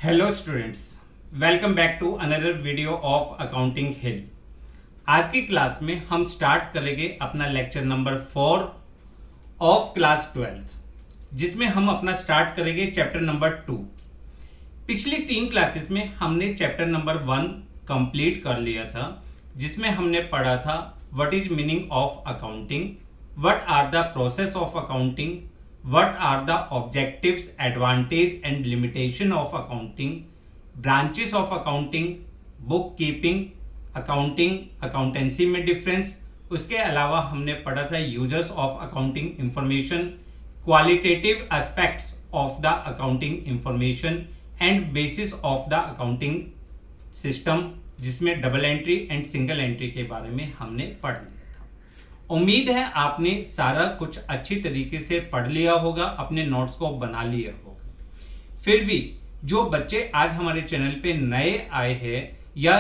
Hello students, welcome back to another video of accounting hill. आज की class में हम स्टार्ट करेंगे अपना lecture number 4 of class 12th, जिसमें हम अपना स्टार्ट करेंगे चैप्टर नंबर 2। पिछली 3 क्लासेस में हमने चैप्टर नंबर 1 कंप्लीट कर लिया था, जिसमें हमने पढ़ा था what is meaning of accounting, what are the process of accounting, what are the objectives, advantage and limitation of accounting, branches of accounting, bookkeeping, accounting, accountancy में difference। उसके अलावा हमने पढ़ा था users of accounting information, qualitative aspects of the accounting information and basis of the accounting system, जिसमें double entry and single entry के बारे में हमने पढ़ लिया। उम्मीद है आपने सारा कुछ अच्छी तरीके से पढ़ लिया होगा, अपने नोट्स को बना लिया होगा। फिर भी जो बच्चे आज हमारे चैनल पे नए आए हैं या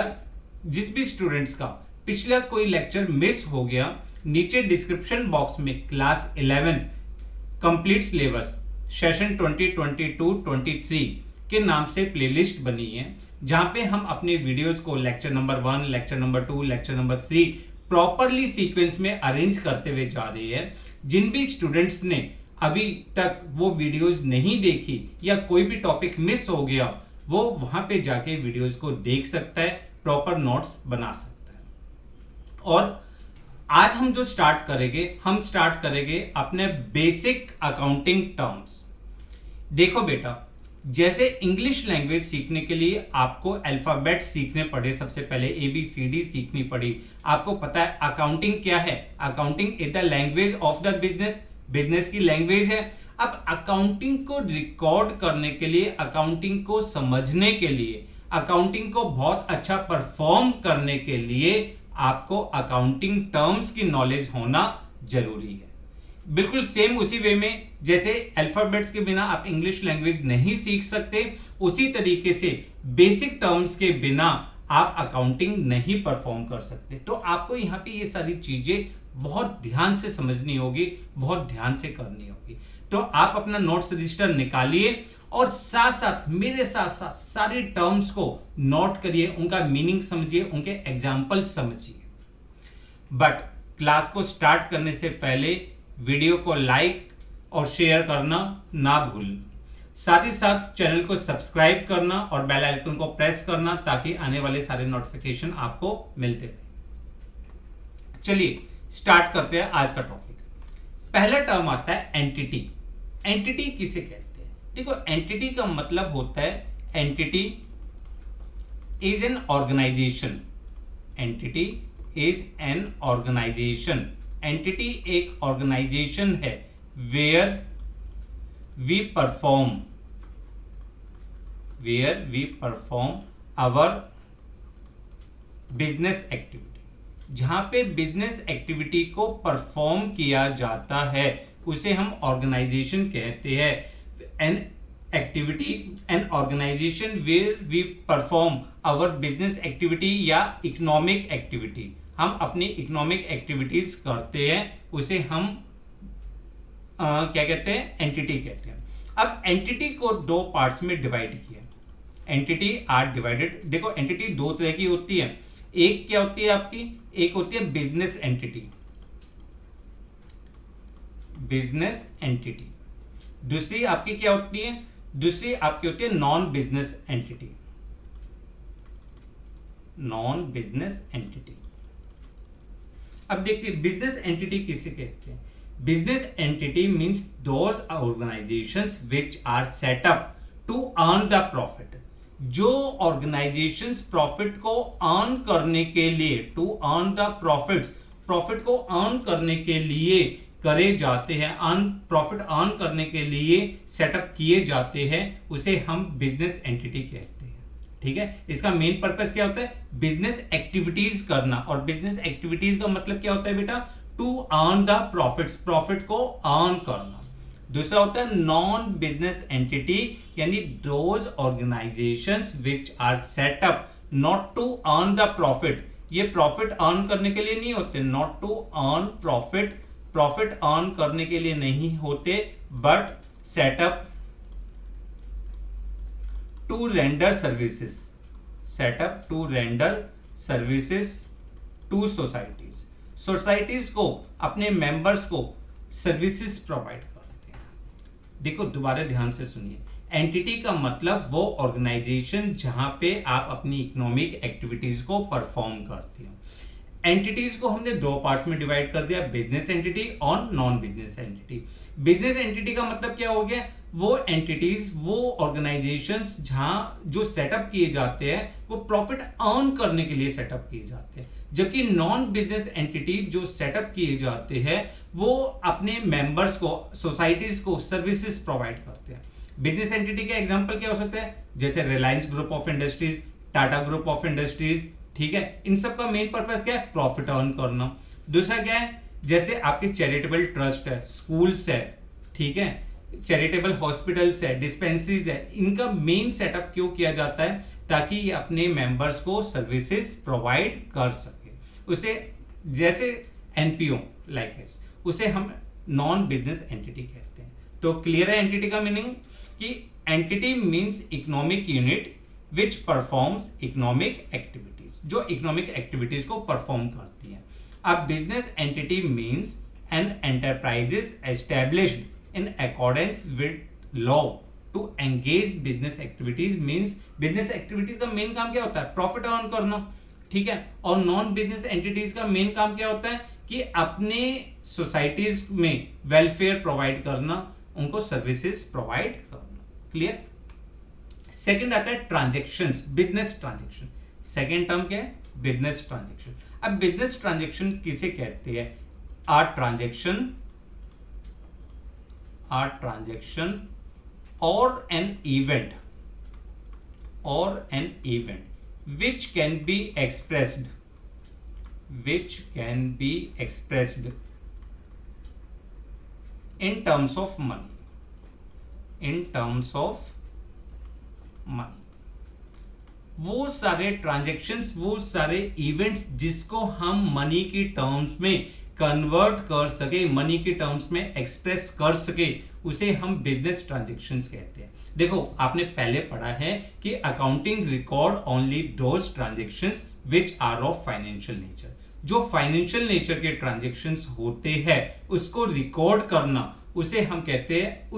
जिस भी स्टूडेंट्स का पिछला कोई लेक्चर मिस हो गया, नीचे डिस्क्रिप्शन बॉक्स में class 11th complete syllabus session 2022-23 के नाम से प्लेलिस्ट बनी है, जहां पे हम अपने वीडियोस को lecture number 1, lecture number 2, lecture number 3 properly sequence में अरेंज करते हुए जा रही है। जिन भी स्टूडेंट्स ने अभी तक वो वीडियोस नहीं देखी या कोई भी टॉपिक मिस हो गया, वो वहां पे जाके वीडियोस को देख सकता है, प्रॉपर नोट्स बना सकता है। और आज हम जो स्टार्ट करेंगे अपने बेसिक अकाउंटिंग टर्म्स। देखो बेटा, जैसे इंग्लिश लैंग्वेज सीखने के लिए आपको अल्फाबेट सीखने पड़े, सबसे पहले ABCD सीखनी पड़ी। आपको पता है अकाउंटिंग क्या है? Accounting is the language of the business, business की लैंग्वेज है। अब अकाउंटिंग को रिकॉर्ड करने के लिए, अकाउंटिंग को समझने के लिए, अकाउंटिंग को बहुत अच्छा परफॉर्म करने के लिए आपको अकाउंटिंग टर्म्स की नॉलेज होना जरूरी है। बिल्कुल सेम उसी वे में जैसे अल्फाबेट्स के बिना आप इंग्लिश लैंग्वेज नहीं सीख सकते, उसी तरीके से बेसिक टर्म्स के बिना आप अकाउंटिंग नहीं परफॉर्म कर सकते। तो आपको यहाँ पे ये सारी चीजें बहुत ध्यान से समझनी होगी, बहुत ध्यान से करनी होगी। तो आप अपना नोट्स रजिस्टर निकालिए और साथ साथ मेरे साथ साथ सारे टर्म्स को नोट करिए, उनका मीनिंग समझिए, उनके एग्जाम्पल समझिए। बट क्लास को स्टार्ट करने से पहले वीडियो को लाइक और शेयर करना ना भूलना, साथ ही साथ चैनल को सब्सक्राइब करना और बेल आइकन को प्रेस करना, ताकि आने वाले सारे नोटिफिकेशन आपको मिलते रहे। चलिए स्टार्ट करते हैं आज का टॉपिक। पहला टर्म आता है एंटिटी। एंटिटी किसे कहते हैं? देखो, एंटिटी का मतलब होता है, entity is an organization. Entity is an organization. Entity एक ऑर्गेनाइजेशन है where we perform our business activity. जहां पे बिजनेस एक्टिविटी को परफॉर्म किया जाता है उसे हम ऑर्गेनाइजेशन कहते हैं। An organization where we perform our business activity या इकोनॉमिक एक्टिविटी, हम अपनी इकोनॉमिक एक्टिविटीज करते हैं, उसे हम क्या कहते हैं? एंटिटी कहते हैं। अब एंटिटी को 2 पार्ट्स में डिवाइड किया। Entity are divided. देखो, एंटिटी 2 तरह की होती है। एक क्या होती है आपकी? एक होती है बिजनेस एंटिटी, बिजनेस एंटिटी। दूसरी आपकी क्या होती है? दूसरी आपकी होती है non business entity, non business entity. अब देखिए, बिजनेस एंटिटी किसे कहते हैं? Business entity means those organizations which are set up to earn the profit. जो ऑर्गेनाइजेशंस प्रॉफिट को अर्न करने के लिए, to earn the profits, profit को अर्न करने के लिए करे जाते हैं, प्रॉफिट अर्न करने के लिए सेटअप किए जाते हैं, उसे हम बिजनेस एंटिटी कहते हैं। ठीक है, इसका मेन पर्पस क्या होता है? बिजनेस एक्टिविटीज करना। और बिजनेस एक्टिविटीज का मतलब क्या होता है बेटा? To earn the profits, profit को अर्न करना। दूसरा होता है नॉन बिजनेस एंटिटी, यानी those organizations which are set up not to earn the profit. ये प्रॉफिट अर्न करने के लिए नहीं होते, not to earn profit, profit earn करने के लिए नहीं होते, but set up to render services, set up to render services to societies, societies को अपने मेंबर्स को सर्विसेज प्रोवाइड करते हैं। देखो दोबारा ध्यान से सुनिए, एंटिटी का मतलब वो ऑर्गेनाइजेशन जहां पे आप अपनी इकोनॉमिक एक्टिविटीज को परफॉर्म करते हो। एंटिटीज को हमने दो पार्ट्स में डिवाइड कर दिया, बिजनेस एंटिटी और non business entity. Business entity का मतलब क्या हो गया, वो एंटिटीज, वो ऑर्गेनाइजेशंस जहां जो सेटअप किए जाते हैं वो प्रॉफिट अर्न करने के लिए सेटअप किए जाते हैं, जबकि नॉन बिजनेस एंटिटी जो सेटअप किए जाते हैं वो अपने मेंबर्स को, सोसाइटीज को सर्विसेज प्रोवाइड करते हैं। बिजनेस एंटिटी का एग्जांपल क्या हो सकता है, जैसे Reliance group of industries, Tata group of industries, ठीक है। इन सब का मेन पर्पस क्या है, प्रॉफिट अर्न करना। दूसरा क्या है, जैसे आपके चैरिटेबल ट्रस्ट है, स्कूल्स है, ठीक है, चैरिटेबल हॉस्पिटल्स है, डिस्पेंसरीज है, इनका मेन सेटअप क्यों किया जाता है, ताकि ये अपने मेंबर्स को सर्विसेज प्रोवाइड कर सके। उसे जैसे एनपीओ लाइक उसे हम नॉन बिजनेस एंटिटी कहते हैं। तो क्लियर है एंटिटी का मीनिंग, कि entity means economic unit which performs economic activities, जो इकोनॉमिक एक्टिविटीज को परफॉर्म करती है। अब business entity means an enterprises established in accordance with law to engage business activities. Means business activities का main काम क्या होता है, प्रॉफिट अर्न करना, ठीक है। और नॉन बिजनेस एंटिटीज का मेन काम क्या होता है, कि अपने सोसाइटीज में वेलफेयर प्रोवाइड करना, उनको सर्विसेज प्रोवाइड करना। क्लियर। सेकंड आता है transactions, business transaction. Second term क्या है, बिजनेस ट्रांजैक्शन। अब बिजनेस ट्रांजैक्शन किसे कहते हैं, आर ट्रांजैक्शन और an event which can be expressed in terms of money, वो सारे ट्रांजैक्शंस, वो सारे इवेंट्स जिसको हम मनी की टर्म्स में कन्वर्ट कर सके, मनी की टर्म्स में एक्सप्रेस कर सके, उसे हम बिजनेस ट्रांजैक्शंस कहते हैं। देखो आपने पहले पढ़ा है कि accounting record only those transactions which are of financial nature. जो फाइनेंशियल नेचर के ट्रांजैक्शंस होते हैं उसको रिकॉर्ड करना, उसे हम कहते हैं,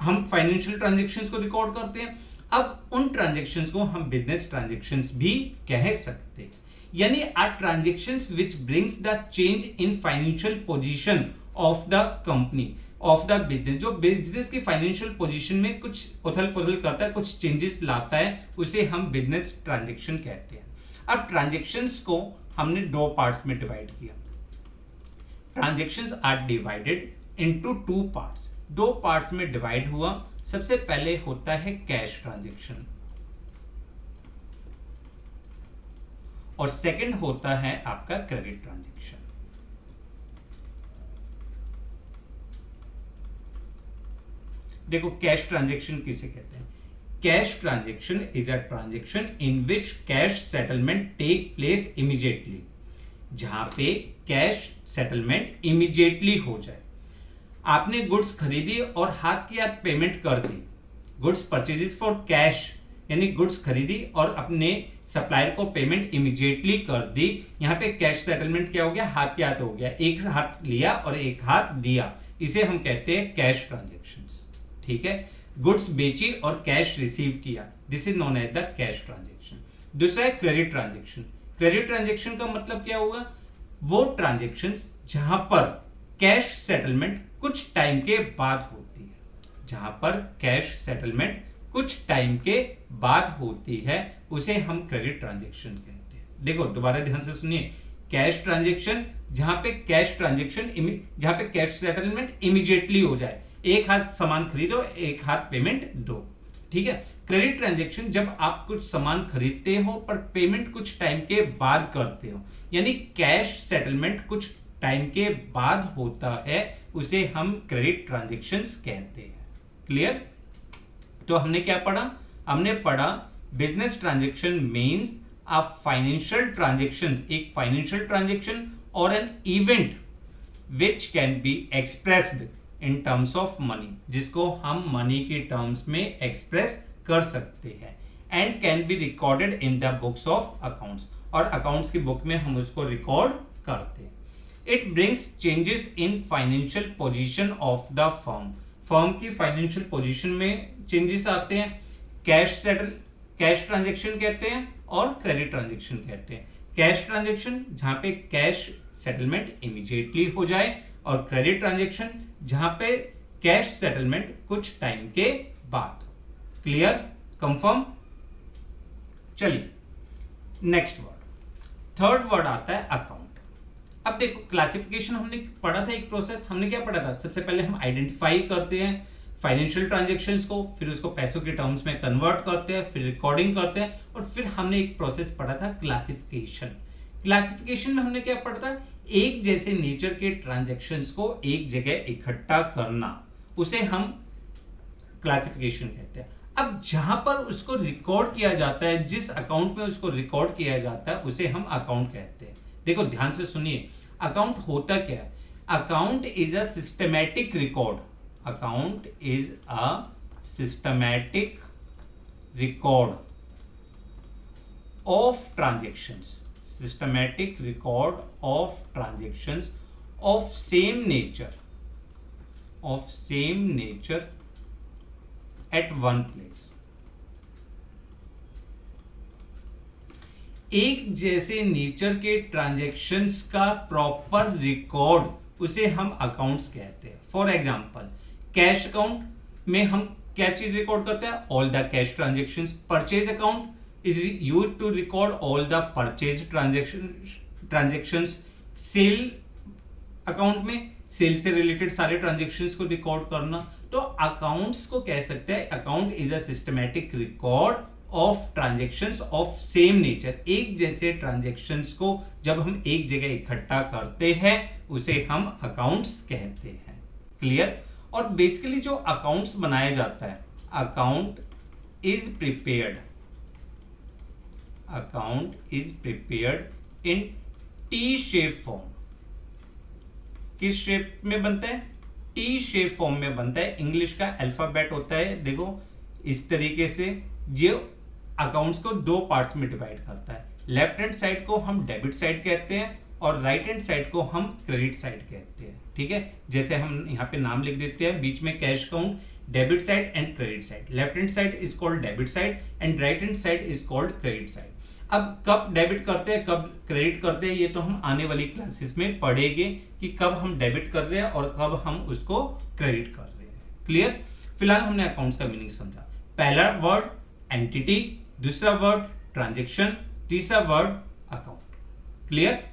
हम फाइनेंशियल ट्रांजैक्शंस को रिकॉर्ड करते हैं। अब उन ट्रांजैक्शंस को हम बिजनेस ट्रांजैक्शंस भी कह सकते हैं। यानी are transactions which brings the change in financial position of the company, of the business. जो बिजनेस की फाइनेंशियल पोजीशन में कुछ उथल पुथल करता है, कुछ चेंजेस लाता है, उसे हम बिजनेस ट्रांजैक्शन कहते हैं। अब ट्रांजैक्शंस को हमने दो पार्ट्स में डिवाइड किया। Transactions are divided into two parts, दो पार्ट्स में डिवाइड हुआ। सबसे पहले होता है कैश ट्रांजैक्शन और सेकंड होता है आपका क्रेडिट ट्रांजैक्शन। देखो कैश ट्रांजैक्शन किसे कहते हैं, cash transaction is a transaction in which cash settlement take place immediately, जहां पे कैश सेटलमेंट इमीडिएटली हो जाए। आपने गुड्स खरीदी और हाथ की हाथ पेमेंट कर दी, गुड्स परचेजेस फॉर कैश, यानी गुड्स खरीदी और अपने सप्लायर को पेमेंट इमीडिएटली कर दी। यहां पे कैश सेटलमेंट क्या हो गया, हाथ के हाथ हो गया, एक हाथ लिया और एक हाथ दिया, इसे हम कहते हैं कैश ट्रांजैक्शंस, ठीक है। गुड्स बेची और कैश रिसीव किया, this is known as the cash transaction. दूसरा है क्रेडिट ट्रांजैक्शन। क्रेडिट ट्रांजैक्शन का मतलब क्या होगा, वो ट्रांजैक्शंस जहां पर कैश सेटलमेंट कुछ टाइम के बाद होती है, जहां पर कैश सेटलमेंट कुछ टाइम के बाद होती है, उसे हम क्रेडिट ट्रांजैक्शन कहते हैं। देखो दोबारा ध्यान से सुनिए, कैश ट्रांजैक्शन जहां पे कैश सेटलमेंट इमीडिएटली हो जाए, एक हाथ सामान खरीदो एक हाथ पेमेंट दो, ठीक है। क्रेडिट ट्रांजैक्शन जब आप कुछ सामान खरीदते हो पर पेमेंट कुछ टाइम के बाद करते हो, यानी कैश सेटलमेंट कुछ टाइम के बाद होता है, उसे हम क्रेडिट ट्रांजैक्शंस कहते हैं। क्लियर। तो हमने क्या पढ़ा, हमने पढ़ा business transaction means a financial transaction, एक फाइनेंशियल ट्रांजैक्शन और an event which can be expressed in terms of money, जिसको हम मनी के टर्म्स में एक्सप्रेस कर सकते हैं and can be recorded in the books of accounts, और अकाउंट्स की बुक में हम उसको रिकॉर्ड करते हैं। It brings changes in financial position of the firm, firm की फाइनेंशियल पोजीशन में चेंजेस आते हैं। कैश ट्रांजेक्शन कहते हैं और क्रेडिट ट्रांजेक्शन कहते हैं। कैश ट्रांजेक्शन जहां पे कैश सेटलमेंट इमीडिएटली हो जाए, और क्रेडिट ट्रांजेक्शन जहां पे कैश सेटलमेंट कुछ टाइम के बाद। Clear, confirm? चलिए नेक्स्ट वर्ड, थर्ड वर्ड आता है अकाउंट। अब देखो क्लासिफिकेशन हमने पढ़ा था, एक प्रोसेस हमने क्या पढ़ा था, सबसे पहले हम आइडेंटिफाई करते हैं फाइनेंशियल ट्रांजैक्शंस को, फिर उसको पैसों के टर्म्स में कन्वर्ट करते हैं, फिर रिकॉर्डिंग करते हैं, और फिर हमने एक प्रोसेस पढ़ा था क्लासिफिकेशन। क्लासिफिकेशन में हमने क्या पढ़ा था, एक जैसे नेचर के ट्रांजैक्शंस को एक जगह इकट्ठा करना, उसे हम क्लासिफिकेशन कहते हैं। अब जहां पर उसको रिकॉर्ड किया जाता है, जिस अकाउंट में उसको रिकॉर्ड किया जाता है, उसे हम अकाउंट कहते हैं। देखो ध्यान से सुनिए, अकाउंट होता क्या है? Account is a systematic record, account is a systematic record of transactions, systematic record of transactions of same nature eight one place. एक जैसे नेचर के ट्रांजैक्शंस का प्रॉपर रिकॉर्ड, उसे हम अकाउंट्स कहते हैं। फॉर एग्जांपल कैश अकाउंट में हम क्या चीज रिकॉर्ड करते हैं? All the cash transactions. Purchase account is used to record all the purchase transactions. Sale account में सेल से रिलेटेड सारे ट्रांजैक्शंस को रिकॉर्ड करना। तो अकाउंट्स को कह सकते हैं, account is a systematic record of transactions of same nature. एक जैसे ट्रांजैक्शंस को जब हम एक जगह इकट्ठा करते हैं, उसे हम अकाउंट्स कहते हैं। क्लियर? और बेसिकली जो अकाउंट्स बनाया जाता है, account is prepared in T shape form. किस शेप में बनता है? टी शेप फॉर्म में बनता है। इंग्लिश का अल्फाबेट होता है, देखो इस तरीके से, जो अकाउंट्स को दो पार्ट्स में डिवाइड करता है। लेफ्ट हैंड साइड को हम डेबिट साइड कहते हैं, और राइट हैंड साइड को हम क्रेडिट साइड कहते हैं। ठीक है, जैसे हम यहाँ पे नाम लिख देते हैं, बीच में cash account, debit side and credit side. Left hand side is called debit side and right hand side is called credit side. अब कब डेबिट करते हैं, कब क्रेडिट करते हैं, ये तो हम आने वाली क्लासेस में पढ़ेंगे कि कब हम डेबिट कर रहे हैं और कब हम उसको क्रेडिट कर रहे हैं। क्लियर? फिलहाल हमने अकाउंट्स का मीनिंग समझा। पहला वर्ड एंटिटी, दूसरा वर्ड ट्रांजैक्शन, तीसरा word account. Clear?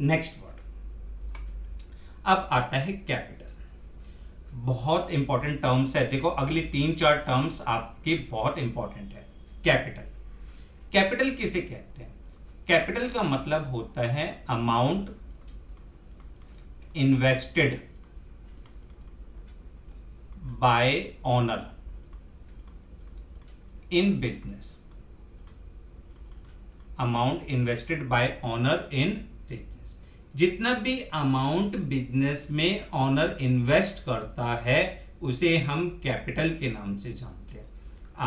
Next word अब आता है कैपिटल। बहुत इंपॉर्टेंट टर्म्स है, देखो अगली 3-4 टर्म्स आपकी बहुत इंपॉर्टेंट है। कैपिटल, कैपिटल किसे कहते हैं? कैपिटल का मतलब होता है amount invested by owner in business, amount invested by owner in business. जितना भी अमाउंट बिजनेस में ओनर इन्वेस्ट करता है, उसे हम कैपिटल के नाम से जानते हैं।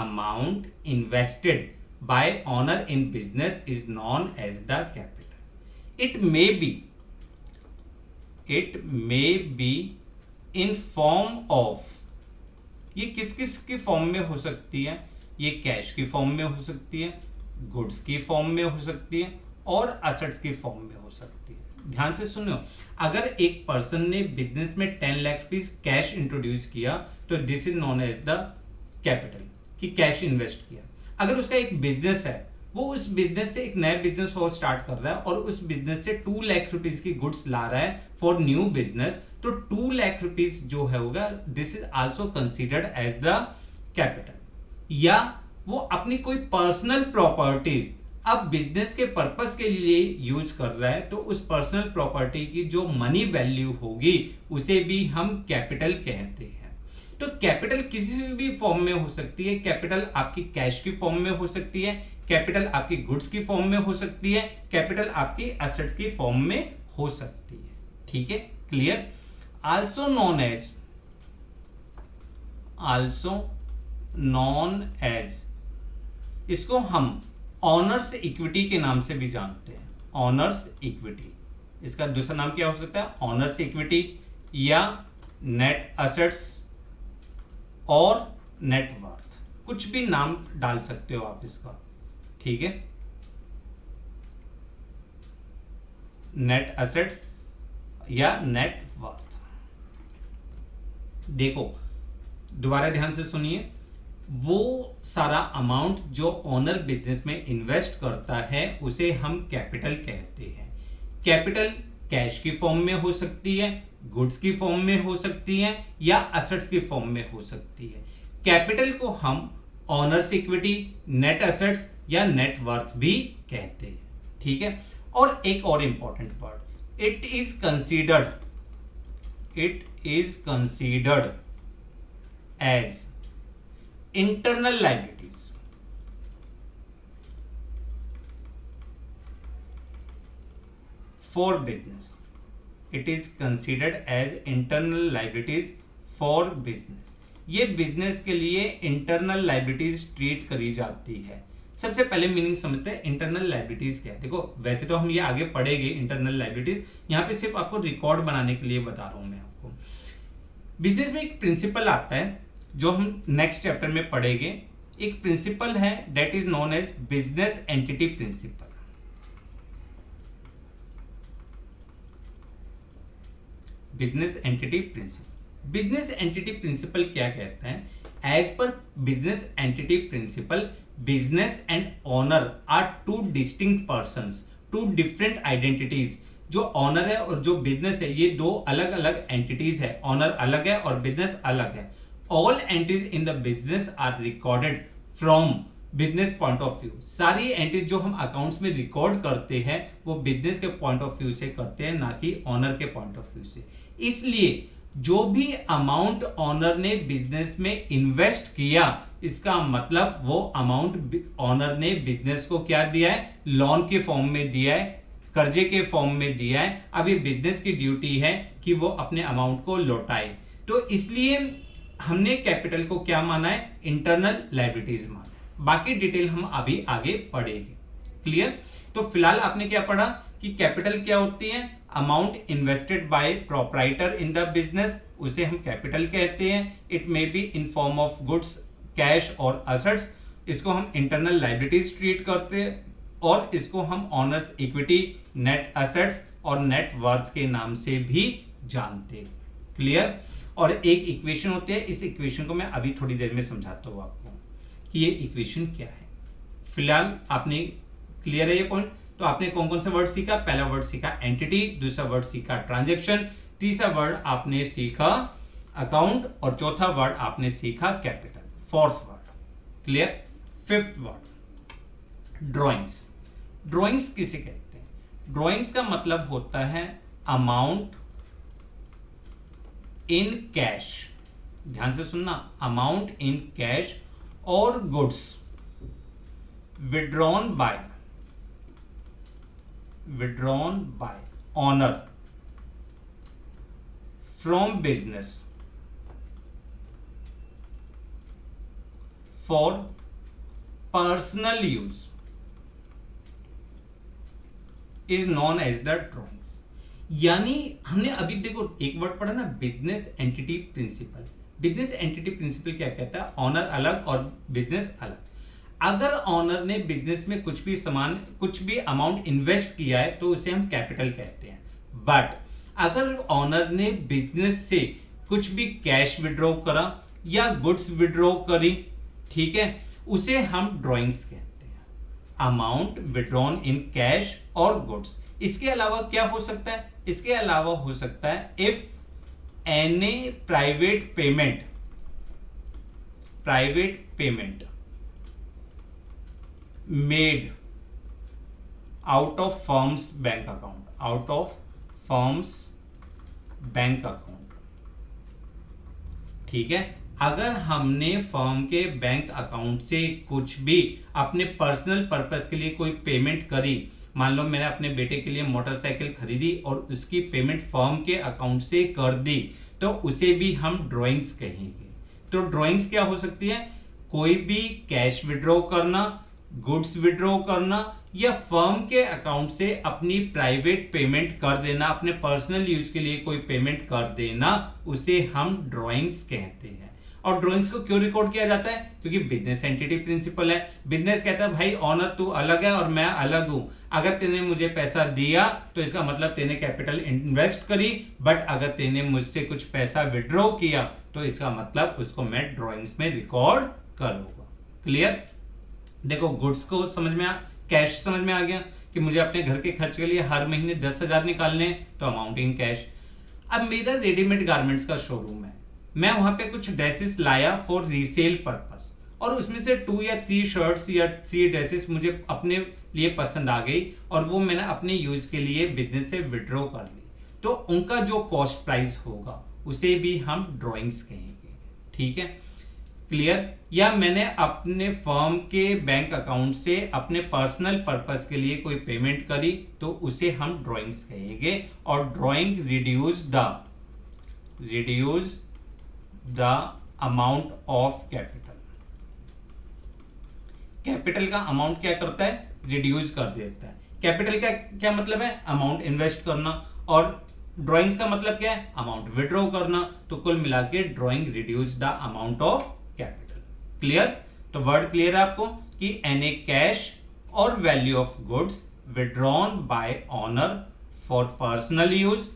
Amount invested by owner in business is known as the capital. It may be in form of, ये किस किस की फॉर्म में हो सकती है? ये कैश की फॉर्म में हो सकती है, गुड्स की फॉर्म में हो सकती है, और असेट्स की फॉर्म में हो सकती है। ध्यान से सुनो, अगर एक पर्सन ने बिजनेस में 10 लाख रुपीज कैश इंट्रोड्यूस किया, तो this is known as the capital, कि कैश इन्वेस्ट किया। अगर उसका एक बिजनेस है, वो उस बिजनेस से एक नया बिजनेस और स्टार्ट कर रहा है, और उस बिजनेस से 2 लाख रुपीज की गुड्स ला रहा है फॉर न्यू बिजनेस, तो 2 लाख रुपीज जो है होगा, this is also considered as the capital. या वो अपनी कोई पर्सनल प्रॉपर्टी अब बिजनेस के पर्पस के लिए यूज कर रहा है, तो उस पर्सनल प्रॉपर्टी की जो मनी वैल्यू होगी, उसे भी हम कैपिटल कहते हैं। तो कैपिटल किसी भी फॉर्म में हो सकती है। कैपिटल आपकी कैश की फॉर्म में हो सकती है, कैपिटल आपकी गुड्स की फॉर्म में हो सकती है, कैपिटल आपकी एसेट्स की फॉर्म में हो सकती है। ठीक है, क्लियर? आल्सो नॉन एज इसको हम ऑनर्स इक्विटी के नाम से भी जानते हैं। ऑनर्स इक्विटी, इसका दूसरा नाम क्या हो सकता है? ऑनर्स इक्विटी या नेट असेट्स और नेट वर्थ, कुछ भी नाम डाल सकते हो आप इसका, ठीक है। नेट असेट्स या नेट वर्थ। देखो दोबारा ध्यान से सुनिए, वो सारा अमाउंट जो ओनर बिजनेस में इन्वेस्ट करता है उसे हम कैपिटल कहते हैं। कैपिटल कैश की फॉर्म में हो सकती है, गुड्स की फॉर्म में हो सकती है या असेट्स की फॉर्म में हो सकती है। कैपिटल को हम ऑनर्स इक्विटी, नेट असेट्स या नेट वर्थ भी कहते हैं, ठीक है। और एक और important word, it is considered as internal liabilities. For business, it is considered as internal liabilities for business. ये बिजनेस के लिए इंटरनल लायबिलिटीज ट्रीट करी जाती है। सबसे पहले मीनिंग समझते हैं इंटरनल लायबिलिटीज क्या है। देखो वैसे तो हम ये आगे पढ़ेंगे इंटरनल लायबिलिटीज, यहाँ पे सिर्फ आपको रिकॉर्ड बनाने के लिए बता रहा हूं मैं आपको। बिजनेस में एक प्रिंसिपल आता है जो हम नेक्स्ट चैप्टर में पढ़ेंगे। एक प्रिंसिपल है that is known as business entity principal. Business entity principal, business entity principal क्या कहते हैं? As per business entity principal, business and owner are two distinct persons, two different identities. जो owner है और जो बिजनेस है ये दो अलग अलग एंटिटीज है। ऑनर अलग है और बिजनेस अलग है। All entities in the business are recorded from business point of view. सारी एंटिटीज जो हम अकाउंट्स में रिकॉर्ड करते हैं वो बिजनेस के पॉइंट ऑफ व्यू से करते हैं, ना कि ऑनर के पॉइंट ऑफ व्यू से। इसलिए जो भी अमाउंट ऑनर ने बिजनेस में इन्वेस्ट किया, इसका मतलब वो अमाउंट ऑनर ने बिजनेस को क्या दिया है? लोन के फॉर्म में दिया है, कर्जे के फॉर्म में दिया है। अब ये बिजनेस की ड्यूटी है कि वो अपने अमाउंट को लौटाए। तो इसलिए हमने कैपिटल को क्या माना है? इंटरनल लायबिलिटीज माना। बाकी डिटेल हम अभी आगे पढ़ेंगे। क्लियर? तो फिलहाल आपने क्या पढ़ा कि कैपिटल क्या होती है? Amount invested bye proprietor in the business, उसे हम कैपिटल कहते हैं। It may be in form of goods, cash और असेट्स। इसको हम इंटरनल लायबिलिटीज ट्रीट करते हैं और इसको हम ऑनर्स इक्विटी, नेट असेट्स और नेट वर्थ के नाम से भी जानते हैं। क्लियर? और एक इक्वेशन होती है, इस इक्वेशन को मैं अभी थोड़ी देर में समझाता हूं आपको कि ये इक्वेशन क्या है। फिलहाल आपने क्लियर है ये पॉइंट? तो आपने कौन कौन से वर्ड सीखा? पहला वर्ड सीखा एंटिटी, दूसरा वर्ड सीखा ट्रांजैक्शन, तीसरा वर्ड आपने सीखा अकाउंट और चौथा वर्ड आपने सीखा capital, fourth word. Clear? Fifth word drawings. Drawings किसे कहते हैं? ड्राइंग्स का मतलब होता है अमाउंट इन कैश। ध्यान से सुनना, अमाउंट इन कैश और goods withdrawn by owner from business for personal use is known as the drawings. यानी हमने अभी देखो एक वर्ड पढ़ा ना, business entity principal. Business entity principal क्या कहता है? ऑनर अलग और बिजनेस अलग। अगर ऑनर ने बिजनेस में कुछ भी अमाउंट इन्वेस्ट किया है तो उसे हम कैपिटल कहते हैं। बट अगर ऑनर ने बिजनेस से कुछ भी कैश विड्रॉ करा या गुड्स विड्रॉ करी, ठीक है, उसे हम ड्राइंग्स कहते हैं। अमाउंट विड्रॉन इन कैश और गुड्स। इसके अलावा क्या हो सकता है? इसके अलावा हो सकता है if any private payment made out of firms bank account, ठीक है। अगर हमने फर्म के बैंक अकाउंट से कुछ भी अपने पर्सनल पर्पस के लिए कोई पेमेंट करी, मान लो मैंने अपने बेटे के लिए मोटरसाइकिल खरीदी और उसकी पेमेंट फर्म के अकाउंट से कर दी, तो उसे भी हम ड्राइंग्स कहेंगे। तो ड्राइंग्स क्या हो सकती है? कोई भी कैश विड्रॉ करना गुड्स विड्रॉ करना या फर्म के अकाउंट से अपनी प्राइवेट पेमेंट कर देना, अपने पर्सनल यूज के लिए कोई पेमेंट कर देना, उसे हम ड्राइंग्स कहते हैं। और ड्राइंग्स को क्यों रिकॉर्ड किया जाता है? क्योंकि बिजनेस एंटिटी प्रिंसिपल है। बिजनेस कहता है भाई ऑनर तू अलग है और मैं अलग हूं, अगर तेने मुझे पैसा दिया तो इसका मतलब तेने कैपिटल इन्वेस्ट करी, बट अगर तेने मुझसे कुछ पैसा विड्रॉ किया तो इसका मतलब उसको मैं ड्राइंग्स में रिकॉर्ड करूंगा। क्लियर? देखो गुड्स को समझ में कैश समझ में आ गया कि मुझे अपने घर के खर्च के लिए हर महीने 10,000 निकालने, तो अमाउंट इन कैश। अब मेरा रेडीमेड गारमेंट्स का शोरूम है, मैं वहां पे कुछ ड्रेसेस लाया फॉर रीसेल पर्पस, और उसमें से 2 या 3 शर्ट्स या 3 ड्रेसेस मुझे अपने लिए पसंद आ गई और वो मैंने अपने यूज के लिए बिजनेस से विड्रॉ कर ली, तो उनका जो कॉस्ट प्राइस होगा उसे भी हम ड्राइंग्स कहेंगे। ठीक है, क्लियर? या मैंने अपने फर्म के बैंक अकाउंट से अपने पर्सनल पर्पस के लिए कोई पेमेंट करी तो उसे हम ड्राइंग्स कहेंगे। और drawing reduce the amount of capital. Capital का अमाउंट क्या करता है? रिड्यूस कर देता है। कैपिटल का क्या मतलब है? अमाउंट इन्वेस्ट करना। और ड्राइंग्स का मतलब क्या है? अमाउंट विड्रॉ करना। तो कुल मिला के drawing reduce the amount of capital. Clear? तो वर्ड क्लियर है आपको कि एनी कैश और value of goods withdrawn by owner for personal use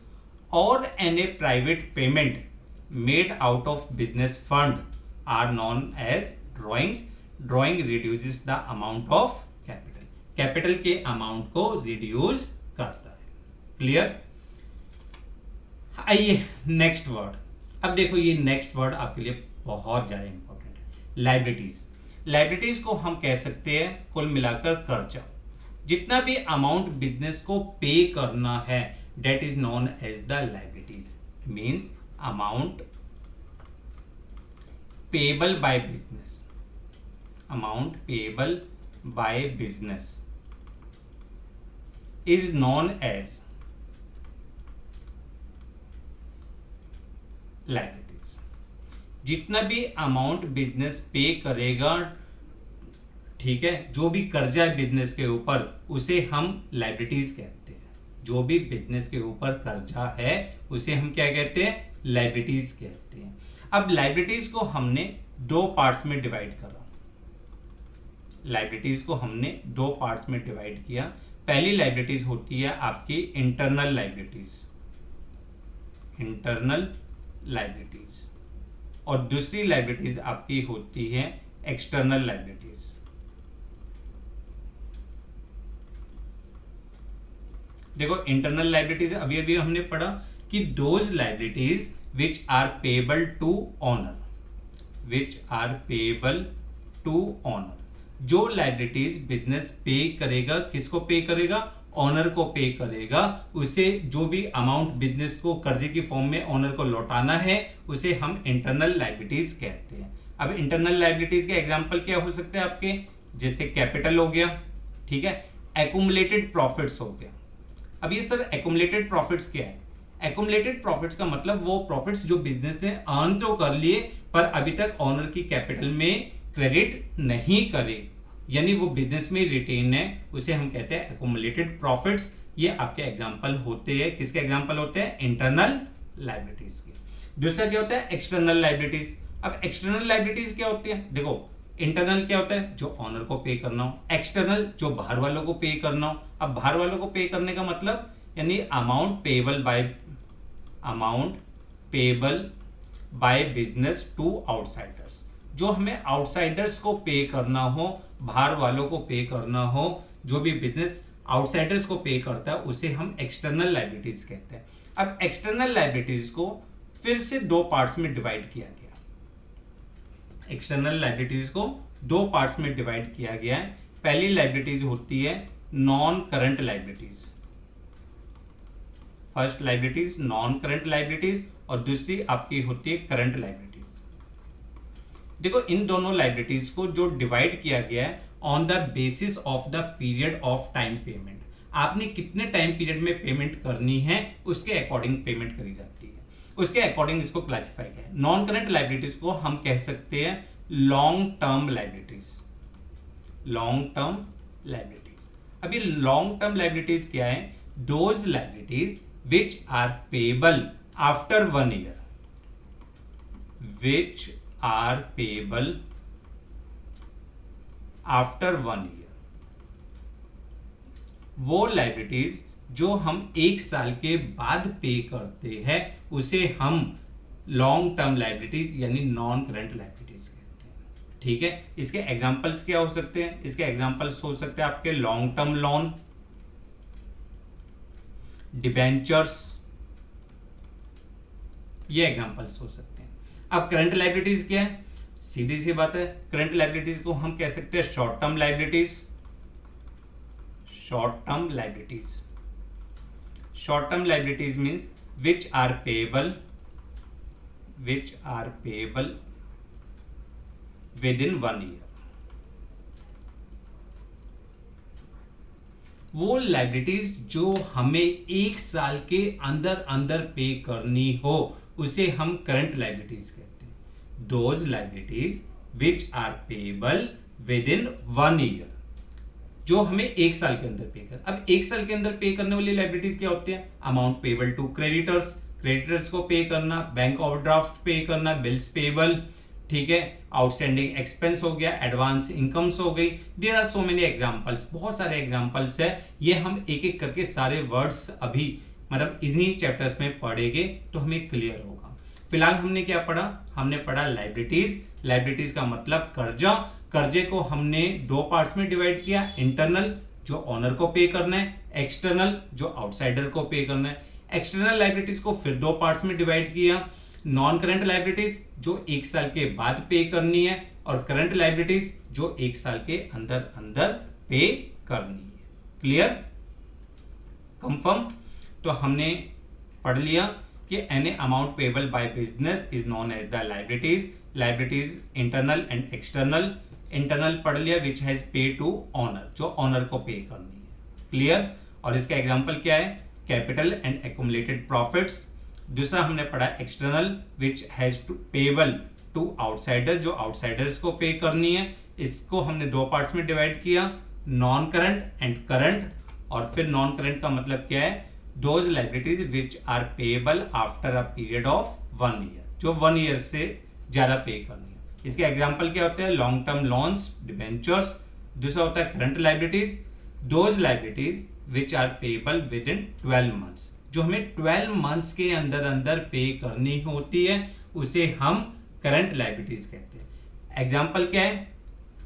और any private payment made out of business fund are known as drawings. Drawing reduces the amount of capital. Capital के amount को reduce करता है। Clear? आइए next word. अब देखो ये next word आपके लिए बहुत ज्यादा इंपॉर्टेंट है, लायबिलिटीज। लायबिलिटीज को हम कह सकते हैं कुल मिलाकर कर्जा। जितना भी अमाउंट बिजनेस को पे करना है that is known as the liabilities, means amount payable by business, amount payable by business is known as liabilities। जितना भी अमाउंट बिजनेस पे करेगा, ठीक है, जो भी कर्जा है बिजनेस के ऊपर उसे हम लायबिलिटीज कहते हैं। जो भी बिजनेस के ऊपर कर्जा है उसे हम क्या कहते हैं? लायबिलिटीज कहते हैं। अब लायबिलिटीज को हमने 2 पार्ट्स में डिवाइड करा। लायबिलिटीज को हमने 2 पार्ट्स में डिवाइड किया। पहली लायबिलिटीज होती है आपकी इंटरनल लायबिलिटीज, इंटरनल लायबिलिटीज, और दूसरी लायबिलिटीज आपकी होती है एक्सटर्नल लायबिलिटीज। देखो इंटरनल लायबिलिटीज अभी अभी हमने पढ़ा कि those liabilities which are payable to owner, which are payable to owner. जो लायबिलिटीज बिजनेस पे करेगा, किसको पे करेगा? ऑनर को पे करेगा। उसे जो भी अमाउंट बिजनेस को कर्जे की फॉर्म में ऑनर को लौटाना है उसे हम इंटरनल लायबिलिटीज कहते हैं। अब इंटरनल लायबिलिटीज के एग्जांपल क्या हो सकते हैं आपके? जैसे कैपिटल हो गया, ठीक है, एक्यूमुलेटेड प्रॉफिट्स हो गया। अब ये सर एक्यूमुलेटेड प्रॉफिट्स क्या है? एक्यूमुलेटेड प्रॉफिट्स का मतलब वो प्रॉफिट्स जो बिजनेस ने अर्न तो कर लिए पर अभी तक ऑनर की कैपिटल में क्रेडिट नहीं करे, यानी वो बिजनेस में रिटेन है, उसे हम कहते हैं एक्यूमुलेटेड प्रॉफिट्स। ये आपके एग्जांपल होते हैं। किसके एग्जांपल होते हैं? इंटरनल लायबिलिटीज के। दूसरा क्या होता है? External liabilities. अब एक्सटर्नल लायबिलिटीज क्या होती है? देखो इंटरनल क्या होता है? जो ऑनर को पे करना हो। एक्सटर्नल जो बाहर वालों को पे करना हो। अब बाहर वालों को पे करने का मतलब यानी amount payable by business to outsiders. जो हमें आउटसाइडर्स को पे करना हो, बाहर वालों को पे करना हो, जो भी बिजनेस आउटसाइडर्स को पे करता है उसे हम एक्सटर्नल लायबिलिटीज कहते हैं। अब एक्सटर्नल लायबिलिटीज को फिर से 2 पार्ट्स में डिवाइड किया गया। एक्सटर्नल लायबिलिटीज को 2 पार्ट्स में डिवाइड किया गया है। पहली लायबिलिटीज होती है non current liabilities, first liabilities non current liabilities, और दूसरी आपकी होती है करंट लायबिलिटीज। देखो इन दोनों लायबिलिटीज को जो डिवाइड किया गया है on the basis of the period of time payment. आपने कितने टाइम पीरियड में पेमेंट करनी है उसके अकॉर्डिंग पेमेंट करी जाती है, उसके अकॉर्डिंग इसको क्लासिफाई किया है। नॉन करंट लायबिलिटीज को हम कह सकते हैं long term liabilities. Long term liabilities. अब ये लॉन्ग टर्म लाइबिलिटीज क्या है? Those liabilities which are payable after 1 year, which are payable after 1 year। वो लाइबिलिटीज जो हम 1 साल के बाद पे करते हैं उसे हम लॉन्ग टर्म लाइबिलिटीज यानी नॉन करंट लाइबिलिटीज कहते हैं। ठीक है, इसके एग्जांपल्स क्या हो सकते हैं? इसके एग्जांपल्स हो सकते हैं आपके लॉन्ग टर्म लोन, डिबेंचर्स, ये एग्जांपल्स हो सकते हैं। अब करंट लाइबिलिटीज क्या है? सीधी सी बात है, करंट लाइबिलिटीज को हम कह सकते हैं short term liabilities. Short term liabilities, short term liabilities means which are payable within 1 year। वो लाइबिलिटीज जो हमें 1 साल के अंदर अंदर पे करनी हो उसे हम करंट लाइबिलिटीज कहते हैं। Those liabilities which are payable within 1 year, जो हमें 1 साल के अंदर पे कर। अब 1 साल के अंदर पे करने वाली लाइबिलिटीज क्या होती है? Amount payable to creditors, creditors को पे करना, बैंक ओवरड्राफ्ट पे करना, बिल्स पेएबल, ठीक है, आउटस्टैंडिंग एक्सपेंस हो गया, एडवांस इनकम्स हो गई। There are so many examples, बहुत सारे एग्जांपल्स है। ये हम एक एक करके सारे वर्ड्स अभी मतलब इन्हीं चैप्टर्स में पढ़ेंगे तो हमें क्लियर होगा। फिलहाल हमने क्या पढ़ा? हमने पढ़ा लाइबिलिटीज। लाइबिलिटीज का मतलब कर्जा। कर्जे को हमने 2 पार्ट्स में डिवाइड किया, इंटरनल जो ओनर को पे करना है, एक्सटर्नल जो आउटसाइडर को पे करना है। एक्सटर्नल लाइबिलिटीज को फिर 2 पार्ट्स में डिवाइड किया, नॉन करंट लाइबिलिटीज जो 1 साल के बाद पे करनी है और करंट लाइबिलिटीज जो 1 साल के अंदर अंदर पे करनी है। क्लियर? कंफर्म? तो हमने पढ़ लिया कि any amount payable by business is known as the liabilities. Liabilities internal and external. Internal पढ़ लिया which has pay to owner, जो ओनर को पे करनी है। क्लियर? और इसका एग्जांपल क्या है? Capital and accumulated profits. दूसरा हमने पढ़ा external which has to payable to outsider, जो आउटसाइडर्स को पे करनी है। इसको हमने 2 पार्ट्स में डिवाइड किया, नॉन करंट एंड करंट। और फिर नॉन करंट का मतलब क्या है? Those liabilities which are payable after a period of 1 year, जो 1 year से ज्यादा पे करनी है। इसके एग्जांपल क्या होते हैं? Long term loans, debentures. दूसरा होता है current liabilities, those liabilities which are payable within 12 months, जो हमें 12 months के अंदर अंदर पे करनी होती है उसे हम करंट लाइबिलिटीज कहते हैं। एग्जांपल क्या है?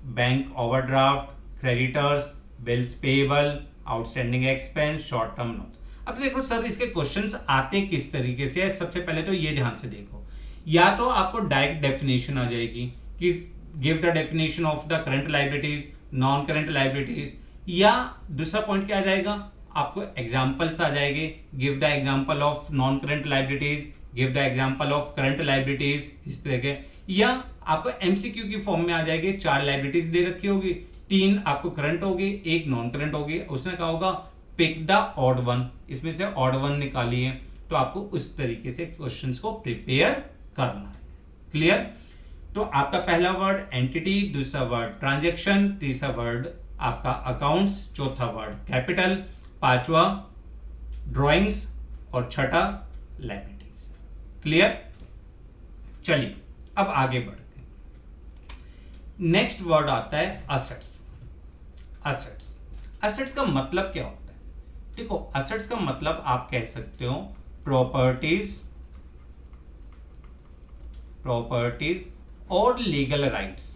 Bank overdraft, creditors, bills payable, outstanding expense, short term loans. अब देखो सर इसके क्वेश्चंस आते किस तरीके से है? सबसे पहले तो ये ध्यान से देखो, या तो आपको डायरेक्ट डेफिनेशन आ जाएगी कि give the definition of the current liabilities, non current liabilities, या दूसरा पॉइंट क्या आ जाएगा? आपको एग्जांपल्स आ जाएंगे, give the example of non current liabilities, give the example of current liabilities, इस तरह के। या आपको एमसीक्यू की फॉर्म में आ जाएगी, 4 लाइबिलिटीज दे रखी होगी, 3 आपको करंट होगी, 1 नॉन करंट होगी। उसने कहा होगा पिक द ऑड वन, इसमें से ऑड वन निकालिए। तो आपको उस तरीके से क्वेश्चंस को प्रिपेयर करना है। क्लियर? तो आपका पहला वर्ड एंटिटी, दूसरा वर्ड ट्रांजैक्शन, तीसरा वर्ड आपका अकाउंट्स, चौथा वर्ड कैपिटल, पांचवा ड्राइंग्स और छठा लाइबिलिटीज। क्लियर? चलिए अब आगे बढ़ते हैं। नेक्स्ट वर्ड आता है असेट्स। असेट्स, असेट्स का मतलब क्या होता है? देखो असेट्स का मतलब आप कह सकते हो प्रॉपर्टीज, प्रॉपर्टीज और लीगल राइट्स,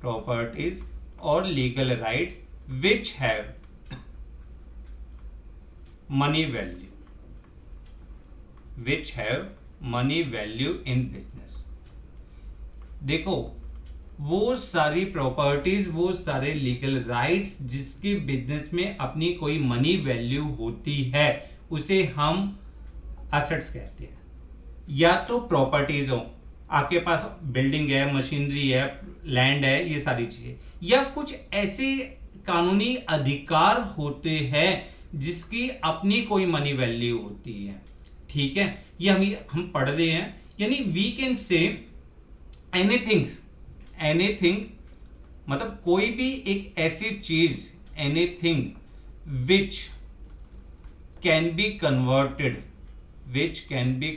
प्रॉपर्टीज और legal rights which have money value, which have money value in business. देखो वो सारी प्रॉपर्टीज, वो सारे लीगल राइट्स जिसकी बिजनेस में अपनी कोई मनी वैल्यू होती है उसे हम एसेट्स कहते हैं। या तो प्रॉपर्टीज हो, आपके पास बिल्डिंग है, मशीनरी है, लैंड है, ये सारी चीजें, या कुछ ऐसे कानूनी अधिकार होते हैं जिसकी अपनी कोई मनी वैल्यू होती है। ठीक है, ये हम पढ़ रहे हैं। यानी वी कैन से एनीथिंग मतलब कोई भी एक ऐसी चीज, anything which can be converted, which can be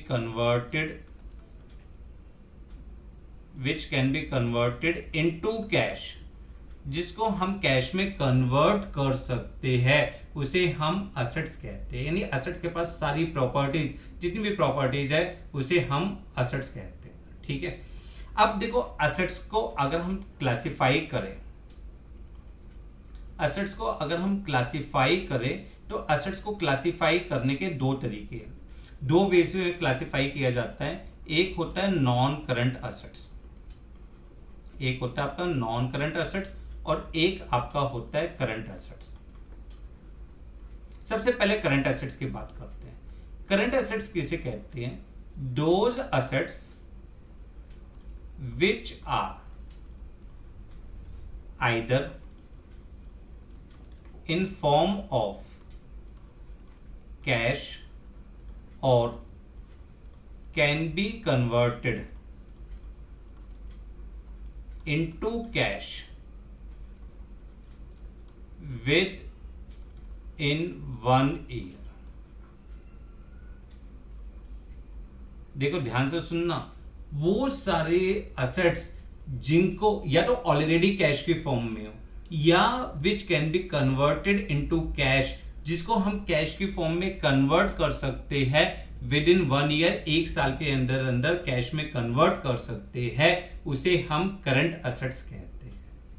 converted into cash, जिसको हम कैश में कन्वर्ट कर सकते हैं, उसे हम असेट्स कहते हैं। यानी असेट्स के पास सारी प्रॉपर्टीज, जितनी भी प्रॉपर्टीज है उसे हम असेट्स कहते हैं। ठीक है, अब देखो असेट्स को अगर हम क्लासिफाई करें, असेट्स को अगर हम क्लासिफाई करें तो असेट्स को क्लासिफाई करने के दो तरीके हैं, दो वेज में क्लासिफाई किया जाता है। एक होता है नॉन करंट असेट्स, एक होता है आपका नॉन करंट असेट्स और एक आपका होता है करंट असेट्स। सबसे पहले करंट असेट्स की बात करते हैं। करंट असेट्स किसे कहते हैं? Those assets which are either in form of cash or can be converted into cash within 1 year। देखो ध्यान से सुनना, वो सारे असेट्स जिनको या तो ऑलरेडी कैश की फॉर्म में हो या which can be converted into cash, जिसको हम कैश की फॉर्म में कन्वर्ट कर सकते हैं विद इन 1 ईयर, 1 साल के अंदर अंदर कैश में कन्वर्ट कर सकते हैं, उसे हम करंट असेट्स कहते हैं।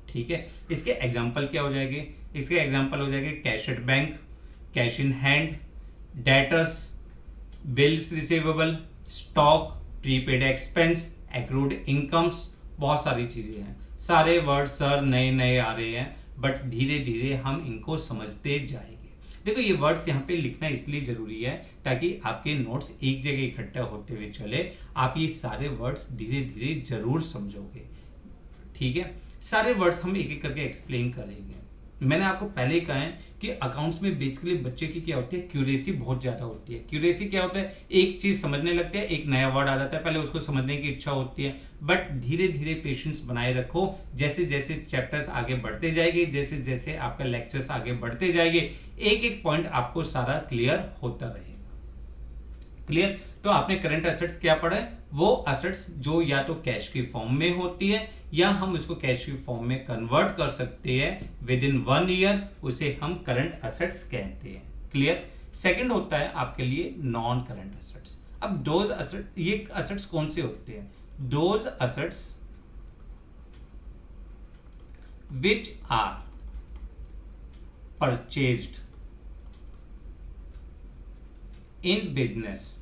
ठीक है, इसके एग्जांपल क्या हो जाएंगे? इसके एग्जांपल हो जाएंगे cash at bank, cash in hand, debtors, bills receivable, stock, prepaid expense, accrued incomes, बहुत सारी चीजें हैं। सारे वर्ड सर नए नए आ रहे हैं, बट धीरे धीरे हम इनको समझते जाएंगे। देखो ये वर्ड्स यहाँ पे लिखना इसलिए जरूरी है ताकि आपके नोट्स एक जगह इकट्ठा होते हुए चले, आप ये सारे वर्ड्स धीरे धीरे जरूर समझोगे। ठीक है, सारे वर्ड्स हम एक एक करके एक्सप्लेन करेंगे। मैंने आपको पहले ही कहा है कि अकाउंट्स में बेसिकली बच्चे की क्या होती है, क्यूरेसी बहुत ज्यादा होती है। क्यूरेसी क्या होता है? एक चीज समझने लगते हैं, एक नया वर्ड आ जाता है, पहले उसको समझने की इच्छा होती है, बट धीरे धीरे पेशेंस बनाए रखो। जैसे जैसे चैप्टर्स आगे बढ़ते जाएंगे, जैसे जैसे आपका लेक्चर्स आगे बढ़ते जाएंगे, एक एक पॉइंट आपको सारा क्लियर होता रहेगा। क्लियर? तो आपने करंट असेट्स क्या पढ़ा है? वो असेट्स जो या तो कैश की फॉर्म में होती है या हम उसको कैश की फॉर्म में कन्वर्ट कर सकते हैं विद इन 1 ईयर, उसे हम करंट असेट्स कहते हैं। क्लियर? सेकंड होता है आपके लिए नॉन करंट असेट्स। अब दोज असेट, ये असेट्स कौन से होते हैं? Those assets which are purchased in business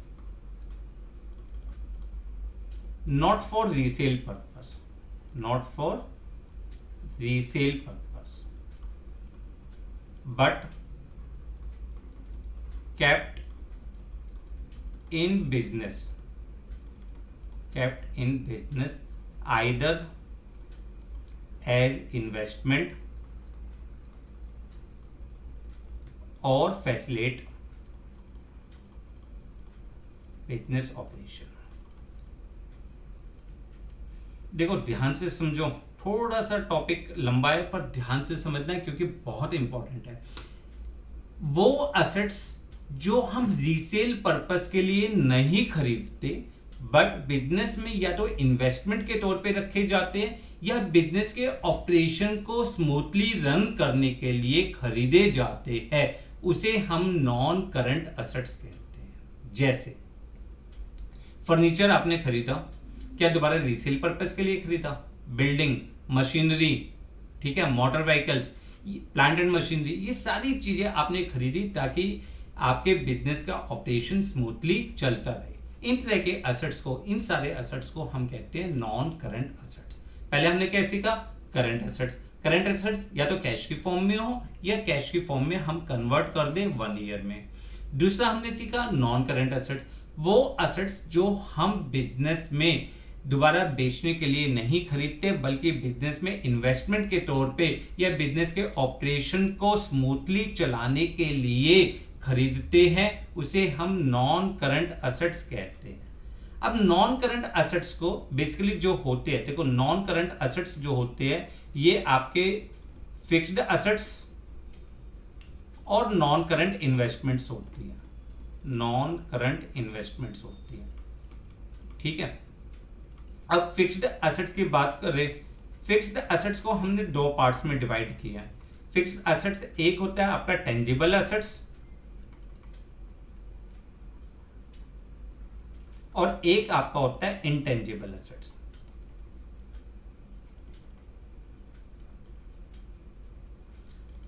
not for resale purpose, not for resale purpose, but kept in business, kept in business either as investment or facilitate business operation। देखो ध्यान से समझो, थोड़ा सा टॉपिक लंबा है पर ध्यान से समझना है क्योंकि बहुत इंपॉर्टेंट है। वो असेट्स जो हम रीसेल पर्पस के लिए नहीं खरीदते बट बिजनेस में या तो इन्वेस्टमेंट के तौर पे रखे जाते हैं या बिजनेस के ऑपरेशन को स्मूथली रन करने के लिए खरीदे जाते हैं, उसे हम नॉन करंट असेट्स कहते हैं। जैसे फर्नीचर आपने खरीदा, क्या दोबारा रीसेल पर्पस के लिए खरीदा? बिल्डिंग, मशीनरी, ठीक है, motor vehicles, plant and machinery, ये सारी चीजें आपने खरीदी ताकि आपके बिजनेस का ऑपरेशन स्मूथली चलता रहे। इन तरह के असेट्स को, इन सारे असेट्स को हम कहते हैं नॉन करंट असेट्स। पहले हमने क्या सीखा? Current assets. करंट असेट्स या तो कैश की फॉर्म में हो या कैश की फॉर्म में हम कन्वर्ट कर दें 1 ईयर में। दूसरा हमने सीखा नॉन करंट असेट्स, वो असेट्स जो हम बिजनेस में दोबारा बेचने के लिए नहीं खरीदते बल्कि बिजनेस में इन्वेस्टमेंट के तौर पे या बिजनेस के ऑपरेशन को स्मूथली चलाने के लिए खरीदते हैं, उसे हम नॉन करंट असेट्स कहते हैं। अब नॉन करंट असेट्स को बेसिकली जो होते हैं, देखो नॉन करंट असेट्स जो होते हैं ये आपके फिक्स्ड असेट्स और नॉन करंट इन्वेस्टमेंट्स होती हैं, नॉन करंट इन्वेस्टमेंट्स होती हैं, ठीक है। अब फिक्स्ड असेट्स की बात करें, फिक्स्ड असेट्स को हमने दो पार्ट्स में डिवाइड किया है। फिक्स्ड असेट्स एक होता है आपका टेंजिबल असेट्स और एक आपका होता है इंटेंजिबल असेट्स।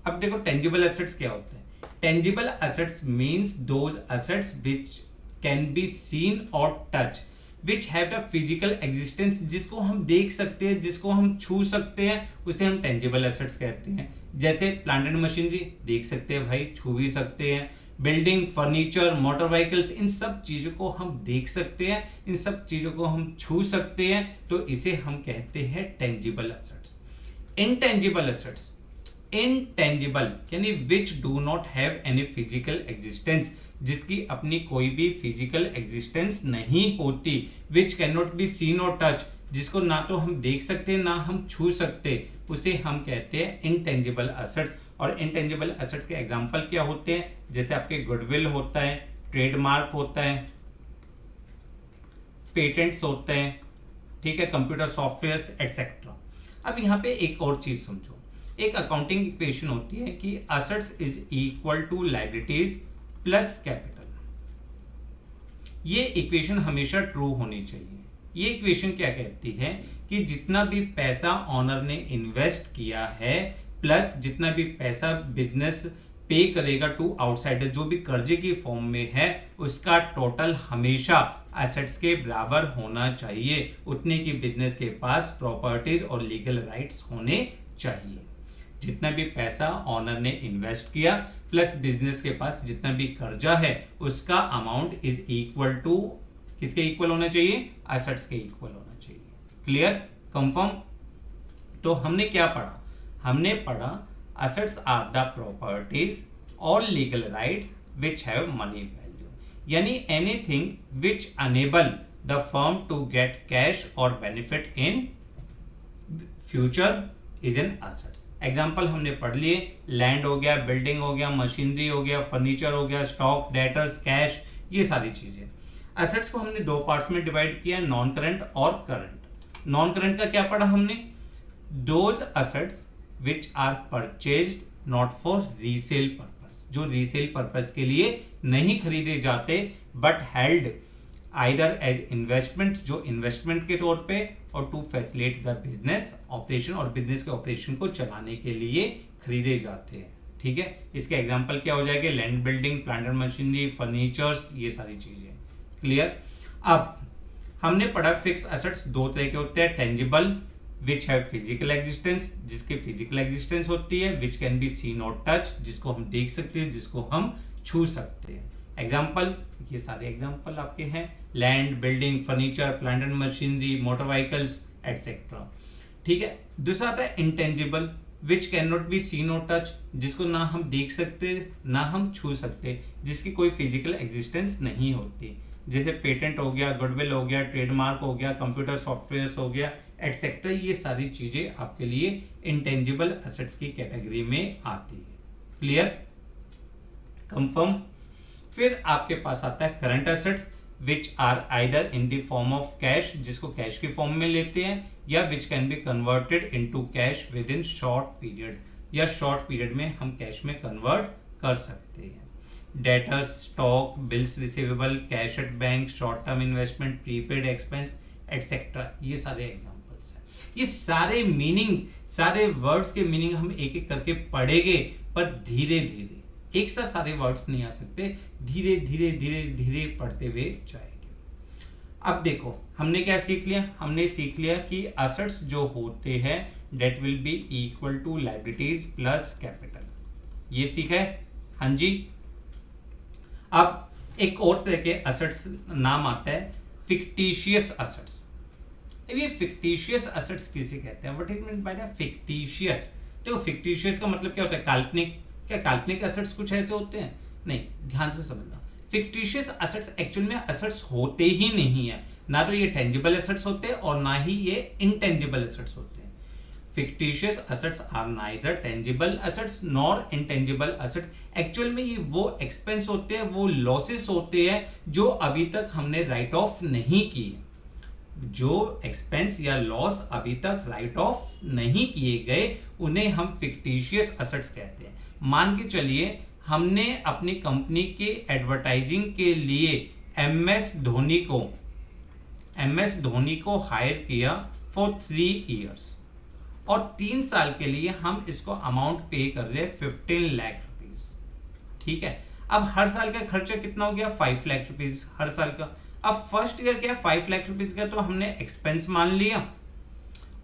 अब देखो टेंजिबल एसेट्स क्या होते हैं। Tangible assets means those assets which can be seen और touch, which have the physical existence, जिसको हम देख सकते हैं, जिसको हम छू सकते हैं, उसे हम टेंजिबल एसेट्स कहते हैं। जैसे प्लांट एंड मशीनरी देख सकते हैं भाई, छू भी सकते हैं। बिल्डिंग, फर्नीचर, मोटर व्हीकल्स, इन सब चीजों को हम देख सकते हैं, इन सब चीजों को हम छू सकते हैं, तो इसे हम कहते हैं tangible assets. Intangible assets, intangible यानी which do not have any physical existence, जिसकी अपनी कोई भी फिजिकल एग्जिस्टेंस नहीं होती। Which can not be seen और टच, जिसको ना तो हम देख सकते ना हम छू सकते, उसे हम कहते हैं इनटेंजिबल एसेट्स। और इनटेंजिबल एसेट्स के एग्जांपल क्या होते हैं, जैसे आपके गुडविल होता है, ट्रेडमार्क होता है, पेटेंट्स होते हैं, ठीक है, कंप्यूटर सॉफ्टवेयर एटसेट्रा। अब यहाँ पे एक और चीज समझो, एक अकाउंटिंग इक्वेशन होती है कि assets is equal to liabilities plus capital. ये इक्वेशन हमेशा ट्रू होनी चाहिए। ये इक्वेशन क्या कहती है कि जितना भी पैसा ऑनर ने इन्वेस्ट किया है प्लस जितना भी पैसा बिजनेस पे करेगा टू आउटसाइडर, जो भी कर्जे की फॉर्म में है, उसका टोटल हमेशा एसेट्स के बराबर होना चाहिए। उतने की बिजनेस के पास प्रॉपर्टीज और लीगल राइट्स होने चाहिए। जितना भी पैसा ऑनर ने इन्वेस्ट किया प्लस बिजनेस के पास जितना भी कर्जा है, उसका अमाउंट इज इक्वल टू किसके इक्वल होना चाहिए, एसेट्स के इक्वल होना चाहिए। Clear, confirm. तो हमने क्या पढ़ा, हमने पढ़ा एसेट्स आर द प्रॉपर्टीज और legal rights which have money value, यानी anything which enable the firm to get cash और benefit in future is an assets. Example हमने पढ़ लिए, लैंड हो गया, बिल्डिंग हो गया, मशीनरी हो गया, फर्नीचर हो गया, स्टॉक, डेटर्स, कैश, ये सारी चीजें। एसेट्स को हमने दो पार्ट्स में डिवाइड किया, नॉन करंट और करंट। नॉन करंट का क्या पढ़ा हमने, those assets which are purchased not for resale purpose, जो रीसेल पर्पस के लिए नहीं खरीदे जाते but held either as investment, जो इन्वेस्टमेंट के तौर पे, और to facilitate the business operation, और बिजनेस के ऑपरेशन को चलाने के लिए खरीदे जाते हैं। ठीक है, इसके एग्जांपल क्या हो जाएंगे, land, building, plant and machinery, furnitures, ये सारी चीजें। क्लियर। अब हमने पढ़ा फिक्स एसेट्स दो तरह के होते हैं, tangible which have physical existence, जिसके फिजिकल एग्जिस्टेंस होती है, विच कैन बी सीन और टच, जिसको हम देख सकते हैं, जिसको हम छू सकते हैं। एग्जाम्पल, ये सारे एग्जाम्पल आपके हैं, land, building, furniture, plant and machinery, motor vehicles etcetera. ठीक है। दूसरा आता है intangible which can not be seen और टच, जिसको ना हम देख सकते ना हम छू सकते, जिसकी कोई फिजिकल एग्जिस्टेंस नहीं होती, जैसे पेटेंट हो गया, गुडविल हो गया, ट्रेडमार्क हो गया, कंप्यूटर सॉफ्टवेयर हो गया एटसेट्रा। ये सारी चीजें आपके लिए इंटेंजिबल एसेट्स की कैटेगरी में आती है। Clear, confirm. फिर आपके पास आता है current assets which are either in the form of cash, जिसको कैश की फॉर्म में लेते हैं, या which can be converted into cash within short period, या शॉर्ट पीरियड में हम कैश में कन्वर्ट कर सकते हैं। Debtors, stock, bills receivable, cash at bank, short term investment, prepaid expense etcetera, ये सारे एग्जांपल्स हैं। ये सारे मीनिंग, सारे वर्ड्स के मीनिंग हम एक एक करके पढ़ेंगे, पर धीरे धीरे, एक साथ सारे वर्ड्स नहीं आ सकते, धीरे धीरे धीरे धीरे पढ़ते हुए जाएंगे। अब देखो हमने क्या सीख लिया, हमने सीख लिया कि एसेट्स जो होते हैं that will be equal to liabilities plus capital, ये सीखा है। हाँ जी। अब एक और तरह के एसेट्स नाम आता है फिक्टिशियस एसेट्स। ये फिक्टिशियस एसेट्स किसे कहते हैं, what is mean by the fictitious. देखो फिक्टिशियस का मतलब क्या होता है, काल्पनिक। क्या काल्पनिक एसेट्स कुछ ऐसे होते हैं, नहीं, ध्यान से समझना। फिक्टिशियस एसेट्स एक्चुअल में एसेट्स होते ही नहीं है, ना तो ये टेंजिबल एसेट्स होते हैं और ना ही ये इनटेंजिबल एसेट्स होते हैं। fictitious assets are neither tangible assets nor intangible assets। Actual में ये वो एक्सपेंस होते हैं, वो लॉसेस होते हैं जो अभी तक हमने राइट ऑफ नहीं किए। जो एक्सपेंस या लॉस अभी तक राइट ऑफ नहीं किए गए उन्हें हम फिक्टिशियस असेट्स कहते हैं। मान के चलिए हमने अपनी कंपनी के एडवर्टाइजिंग के लिए एमएस धोनी को हायर किया फॉर 3 इयर्स और 3 साल के लिए हम इसको अमाउंट पे कर रहे हैं 15 लाख रुपीज। ठीक है, अब हर साल का खर्चा कितना हो गया? 5 लाख रुपीज हर साल का। अब फर्स्ट ईयर क्या 5 लाख रुपीज का तो हमने एक्सपेंस मान लिया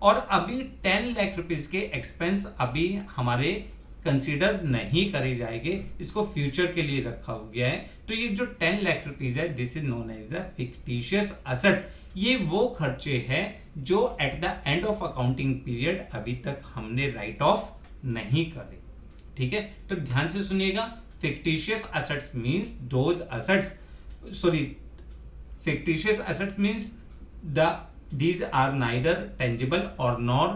और अभी 10 लाख रुपीज के एक्सपेंस अभी हमारे कंसीडर नहीं करे जाएंगे, इसको फ्यूचर के लिए रखा हो गया है। तो ये जो 10 लाख रुपीज है this is known as the fictitious assets. ये वो खर्चे हैं जो at the end of accounting period अभी तक हमने राइट ऑफ नहीं करे। ठीक है, तो ध्यान से सुनिएगा। Fictitious assets means those assets, fictitious assets means these are neither tangible or nor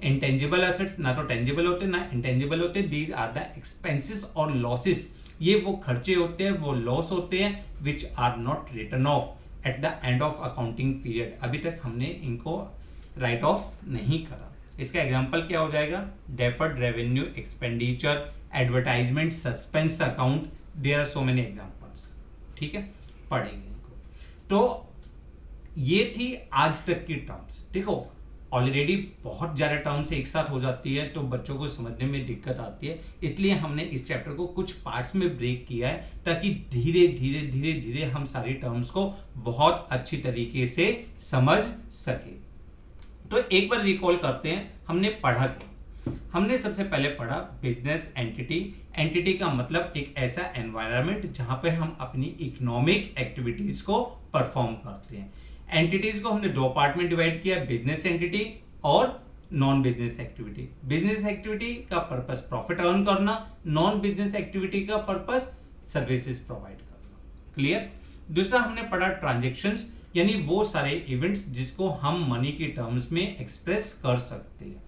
intangible assets। ना तो tangible होते ना intangible होते। these are the expenses और losses। ये वो खर्चे होते हैं, वो लॉस होते हैं which are not written off at the end of accounting period। अभी तक हमने इनको राइट ऑफ नहीं करा। इसका एग्जांपल क्या हो जाएगा? Deferred revenue expenditure, advertisement, suspense account, there are so many examples. ठीक है, पढ़ेंगे इनको। तो ये थी आज तक की टर्म्स। देखो ऑलरेडी बहुत ज़्यादा टर्म्स एक साथ हो जाती है तो बच्चों को समझने में दिक्कत आती है, इसलिए हमने इस चैप्टर को कुछ पार्ट्स में ब्रेक किया है ताकि धीरे धीरे हम सारी टर्म्स को बहुत अच्छी तरीके से समझ सके। तो एक बार रिकॉल करते हैं हमने पढ़ा क्या। हमने सबसे पहले पढ़ा बिजनेस एंटिटी। एंटिटी का मतलब एक ऐसा एनवायरनमेंट जहां पर हम अपनी इकोनॉमिक एक्टिविटीज को परफॉर्म करते हैं। एंटिटीज को हमने 2 पार्ट में डिवाइड किया, बिजनेस एंटिटी और non business activity. Business activity का पर्पस प्रॉफिट अर्न करना, नॉन बिजनेस एक्टिविटी का पर्पस सर्विसेज प्रोवाइड करना। क्लियर? दूसरा हमने पढ़ा ट्रांजैक्शंस, यानी वो सारे इवेंट्स जिसको हम मनी की टर्म्स में एक्सप्रेस कर सकते हैं।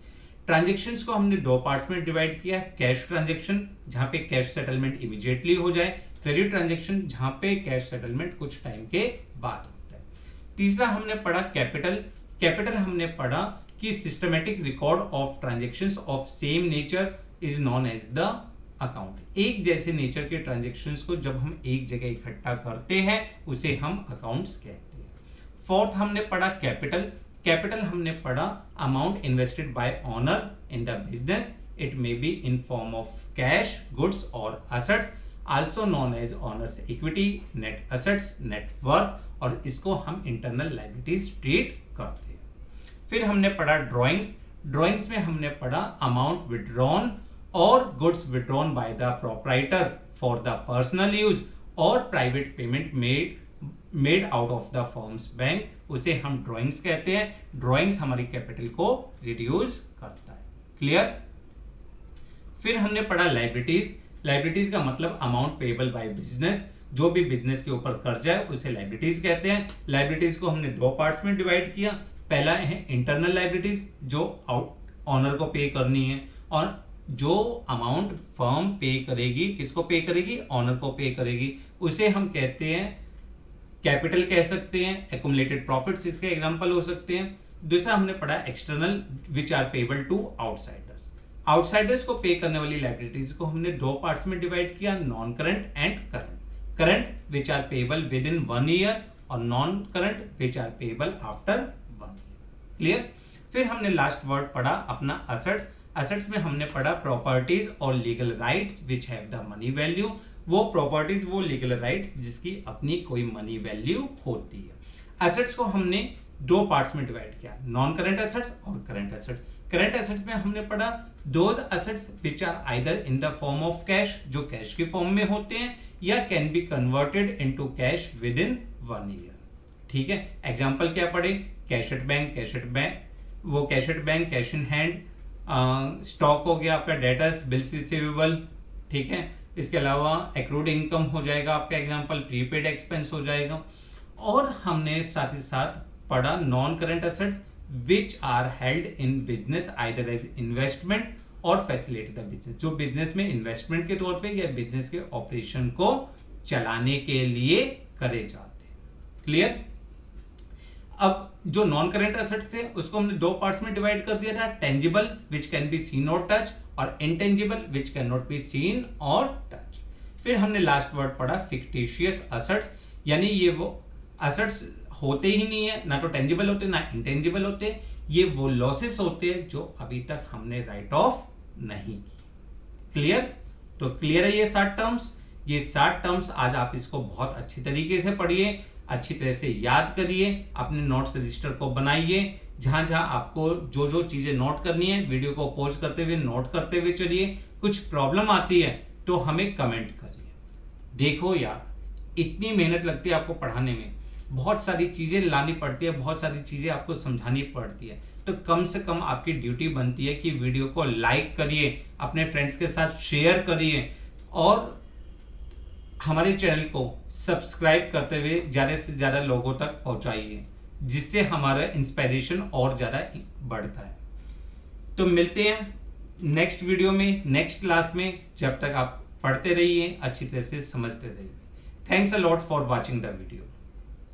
ट्रांजैक्शंस को हमने 2 पार्ट्स में डिवाइड किया, कैश ट्रांजैक्शन जहां पे कैश सेटलमेंट इमीडिएटली हो जाए, क्रेडिट ट्रांजैक्शन जहां पे कैश सेटलमेंट कुछ टाइम के बाद होता है। तीसरा हमने पढ़ा कैपिटल। कैपिटल हमने पढ़ा कि systematic record of transactions of same nature is known as the account. एक जैसे नेचर के ट्रांजैक्शंस को जब हम एक जगह इकट्ठा करते हैं उसे हम अकाउंट्स कहते हैं। फोर्थ हमने पढ़ा कैपिटल। कैपिटल हमने पढ़ा amount invested by owner in the business, it may be in form of cash, goods और assets, also known as owner's equity, net assets, net worth, और इसको हम इंटरनल लायबिलिटीज ट्रीट करते हैं। फिर हमने पढ़ा ड्राइंग्स। ड्राइंग्स में हमने पढ़ा अमाउंट विड्रॉन और goods withdrawn by the proprietor for the personal use और private payment made out of the firm's bank, उसे हम ड्राइंग्स कहते हैं। ड्राइंग्स हमारी कैपिटल को रिड्यूस करता है। क्लियर? फिर हमने पढ़ा लायबिलिटीज। लायबिलिटीज का मतलब अमाउंट पेएबल बाय बिजनेस, जो भी बिजनेस के ऊपर कर्जा है उसे लायबिलिटीज कहते हैं। लायबिलिटीज को हमने 2 पार्ट्स में डिवाइड किया। पहला है इंटरनल लायबिलिटीज जो ऑनर को पे करनी है, और जो अमाउंट फर्म पे करेगी, किसको पे करेगी? ऑनर को पे करेगी, उसे हम कहते हैं कैपिटल कह सकते हैं। एक्युमुलेटेड प्रॉफिट्स इसके एग्जांपल हो सकते हैं। दूसरा हमने पढ़ा external which are payable to outsiders. Outsiders को पे करने वाली लायबिलिटीज को हमने 2 पार्ट्स में डिवाइड किया, non current and current. Current which are payable within 1 year और non current which are payable after 1 year. Clear? फिर हमने लास्ट वर्ड पढ़ा अपना असेट्स। असेट्स में हमने पढ़ा प्रॉपर्टीज और legal rights which have the money value. वो प्रॉपर्टीज, वो लीगल राइट्स जिसकी अपनी कोई मनी वैल्यू होती है। एसेट्स को हमने 2 पार्ट्स में डिवाइड किया, नॉन करंट एसेट्स और करंट एसेट्स। करंट एसेट्स में हमने पढ़ा those assets which are either in the form of cash, जो कैश की फॉर्म में होते हैं, या can be converted into cash within 1 year. ठीक है, एग्जांपल क्या पढ़े? कैश एट बैंक, वो cash at bank, cash in hand, stock हो गया आपका, डेटर्स, बिल्स रिसीवेबल। ठीक है, इसके अलावा एक्रूड इनकम हो जाएगा आपका एग्जांपल, प्रीपेड एक्सपेंस हो जाएगा। और हमने साथ ही साथ पढ़ा non current assets which are held in business either as investment और फैसिलिटी द बिजनेस, जो बिजनेस में इन्वेस्टमेंट के तौर पे या बिजनेस के ऑपरेशन को चलाने के लिए करे जाते हैं। क्लियर? अब जो नॉन करेंट एसेट्स थे उसको हमने दो पार्ट्स में डिवाइड कर दिया था, tangible which can be seen और टच और intangible which can not be seen और टच। फिर हमने लास्ट वर्ड पढ़ा फिक्टिशियस एसेट्स, यानी ये वो एसेट्स होते ही नहीं है, ना तो टेंजिबल होते ना इंटेंजिबल होते, ये वो लॉसेस होते हैं जो अभी तक हमने राइट ऑफ नहीं की। क्लियर? तो क्लियर है ये 7 टर्म्स। ये 7 टर्म्स आज आप इसको बहुत अच्छी तरीके से पढ़िए, अच्छी तरह से याद करिए, अपने नोट्स रजिस्टर को बनाइए, जहां जहां आपको जो जो चीजें नोट करनी है वीडियो को पॉज करते हुए नोट करते हुए चलिए। कुछ प्रॉब्लम आती है तो हमें कमेंट करिए। देखो यार, इतनी मेहनत लगती है आपको पढ़ाने में, बहुत सारी चीजें लानी पड़ती है, बहुत सारी चीजें आपको समझानी पड़ती है, तो कम से कम आपकी ड्यूटी बनती है कि वीडियो को लाइक करिए, अपने फ्रेंड्स के साथ शेयर करिए और हमारे चैनल को सब्सक्राइब करते हुए ज़्यादा से ज़्यादा लोगों तक पहुंचाइए, जिससे हमारा इंस्पिरेशन और ज़्यादा बढ़ता है। तो मिलते हैं नेक्स्ट वीडियो में, नेक्स्ट क्लास में। जब तक आप पढ़ते रहिए, अच्छी तरह से समझते रहिए। Thanks a lot for watching the video.